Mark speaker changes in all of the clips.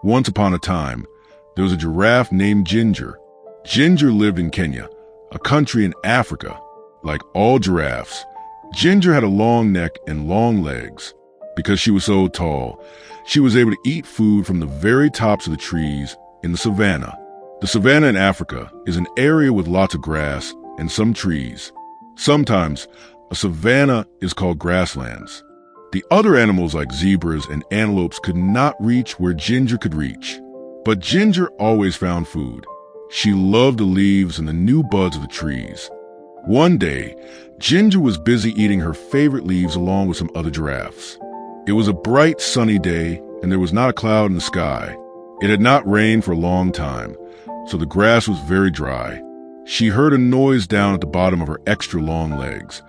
Speaker 1: Once upon a time, there was a giraffe named Ginger. Ginger lived in Kenya, a country in Africa. Like all giraffes, Ginger had a long neck and long legs. Because she was so tall, she was able to eat food from the very tops of the trees in the savannah. The savannah in Africa is an area with lots of grass and some trees. Sometimes, a savannah is called grasslands. The other animals like zebras and antelopes could not reach where Ginger could reach. But Ginger always found food. She loved the leaves and the new buds of the trees. One day, Ginger was busy eating her favorite leaves along with some other giraffes. It was a bright, sunny day, and there was not a cloud in the sky. It had not rained for a long time, so the grass was very dry. She heard a noise down at the bottom of her extra long legs.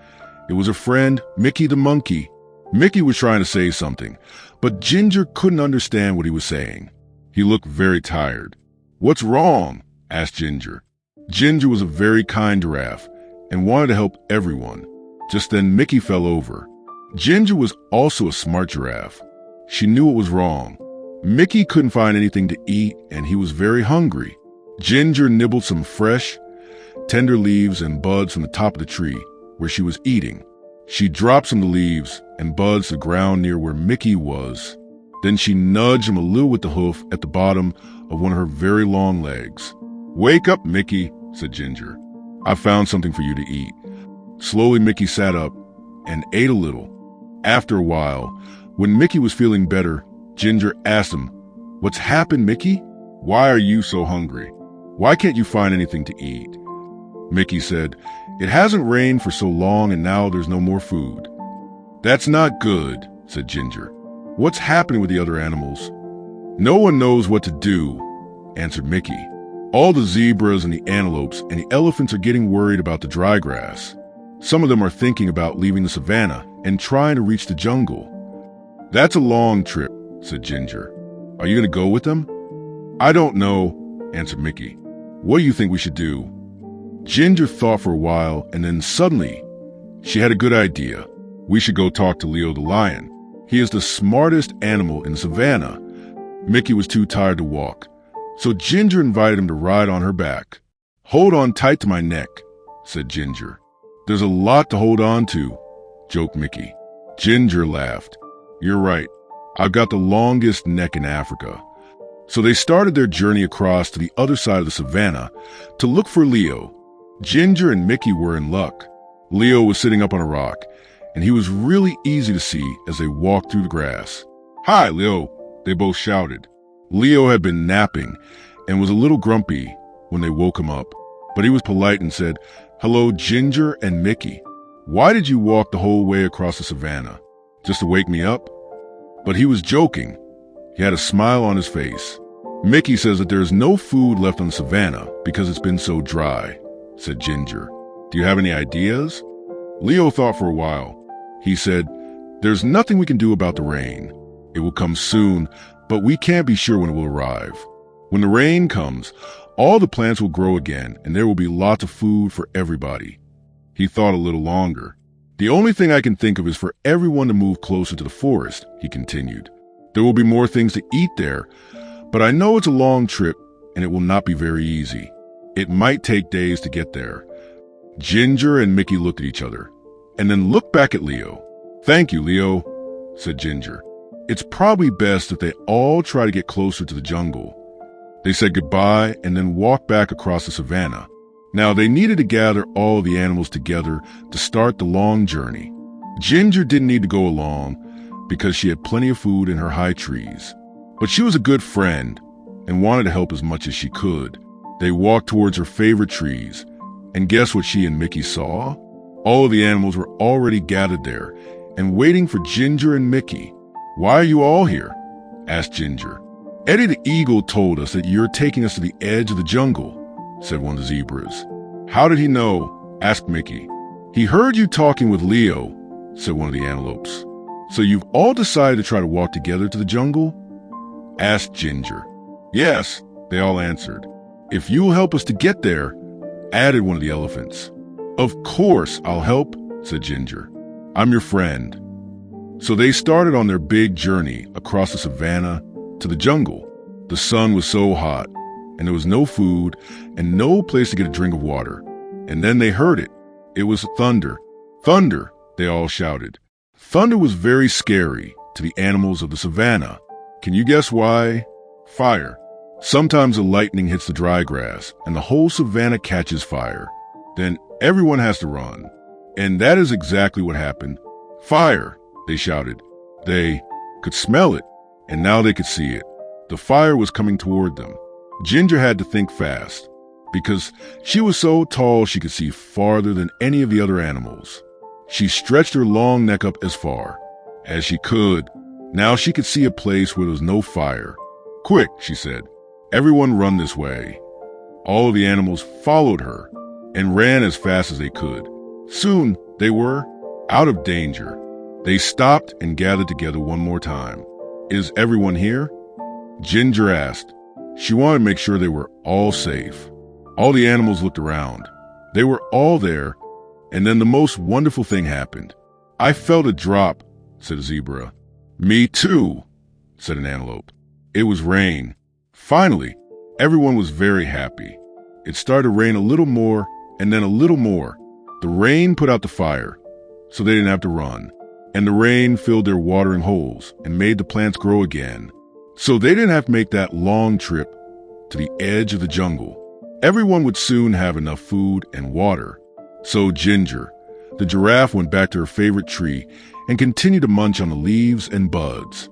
Speaker 1: It was her friend, Mickey the monkey. Mickey was trying to say something, but Ginger couldn't understand what he was saying. He looked very tired. "What's wrong?" asked Ginger. Ginger was a very kind giraffe and wanted to help everyone. Just then Mickey fell over. Ginger was also a smart giraffe. She knew what was wrong. Mickey couldn't find anything to eat and he was very hungry. Ginger nibbled some fresh, tender leaves and buds from the top of the tree where she was eating. She dropped some of the leaves and buds to the ground near where Mickey was. Then she nudged him a little with the hoof at the bottom of one of her very long legs. "Wake up, Mickey," said Ginger. "I found something for you to eat." Slowly Mickey sat up and ate a little. After a while, when Mickey was feeling better, Ginger asked him, "What's happened, Mickey? Why are you so hungry? Why can't you find anything to eat?" Mickey said, "It hasn't rained for so long and now there's no more food." "That's not good," said Ginger. "What's happening with the other animals?" "No one knows what to do," answered Mickey. "All the zebras and the antelopes and the elephants are getting worried about the dry grass. Some of them are thinking about leaving the savannah and trying to reach the jungle." "That's a long trip," said Ginger. "Are you going to go with them?" "I don't know," answered Mickey. "What do you think we should do?" Ginger thought for a while, and then suddenly, she had a good idea. "We should go talk to Leo the lion. He is the smartest animal in the savannah." Mickey was too tired to walk, so Ginger invited him to ride on her back. "Hold on tight to my neck," said Ginger. "There's a lot to hold on to," joked Mickey. Ginger laughed. "You're right. I've got the longest neck in Africa." So they started their journey across to the other side of the savannah to look for Leo. Ginger and Mickey were in luck. Leo was sitting up on a rock, and he was really easy to see as they walked through the grass. "Hi, Leo," they both shouted. Leo had been napping and was a little grumpy when they woke him up, but he was polite and said, "Hello, Ginger and Mickey. Why did you walk the whole way across the savannah? Just to wake me up?" But he was joking. He had a smile on his face. "Mickey says that there is no food left on the savannah because it's been so dry," said Ginger. "Do you have any ideas?" Leo thought for a while. He said, "There's nothing we can do about the rain. It will come soon, but we can't be sure when it will arrive. When the rain comes, all the plants will grow again and there will be lots of food for everybody." He thought a little longer. "The only thing I can think of is for everyone to move closer to the forest," he continued. "There will be more things to eat there, but I know it's a long trip and it will not be very easy. It might take days to get there." Ginger and Mickey looked at each other and then looked back at Leo. "Thank you, Leo," said Ginger. "It's probably best if they all try to get closer to the jungle." They said goodbye and then walked back across the savannah. Now they needed to gather all the animals together to start the long journey. Ginger didn't need to go along because she had plenty of food in her high trees. But she was a good friend and wanted to help as much as she could. They walked towards her favorite trees, and guess what she and Mickey saw? All of the animals were already gathered there and waiting for Ginger and Mickey. "Why are you all here?" asked Ginger. "Eddie the eagle told us that you're taking us to the edge of the jungle," said one of the zebras. "How did he know?" asked Mickey. "He heard you talking with Leo," said one of the antelopes. "So you've all decided to try to walk together to the jungle?" asked Ginger. "Yes," they all answered. "If you'll help us to get there," added one of the elephants. "Of course I'll help," said Ginger. "I'm your friend." So they started on their big journey across the savannah to the jungle. The sun was so hot, and there was no food and no place to get a drink of water. And then they heard it. It was thunder. Thunder, they all shouted. Thunder was very scary to the animals of the savannah. Can you guess why? Fire. Sometimes the lightning hits the dry grass and the whole savannah catches fire. Then everyone has to run. And that is exactly what happened. Fire, they shouted. They could smell it, and now they could see it. The fire was coming toward them. Ginger had to think fast, because she was so tall she could see farther than any of the other animals. She stretched her long neck up as far as she could. Now she could see a place where there was no fire. Quick, she said. Everyone run this way. All of the animals followed her and ran as fast as they could. Soon they were out of danger. They stopped and gathered together one more time. Is everyone here? Ginger asked. She wanted to make sure they were all safe. All the animals looked around. They were all there, and then the most wonderful thing happened. I felt a drop, said a zebra. Me too, said an antelope. It was rain. Finally, everyone was very happy. It started to rain a little more, and then a little more. The rain put out the fire, so they didn't have to run. And the rain filled their watering holes and made the plants grow again. So they didn't have to make that long trip to the edge of the jungle. Everyone would soon have enough food and water. So Ginger, the giraffe, went back to her favorite tree and continued to munch on the leaves and buds.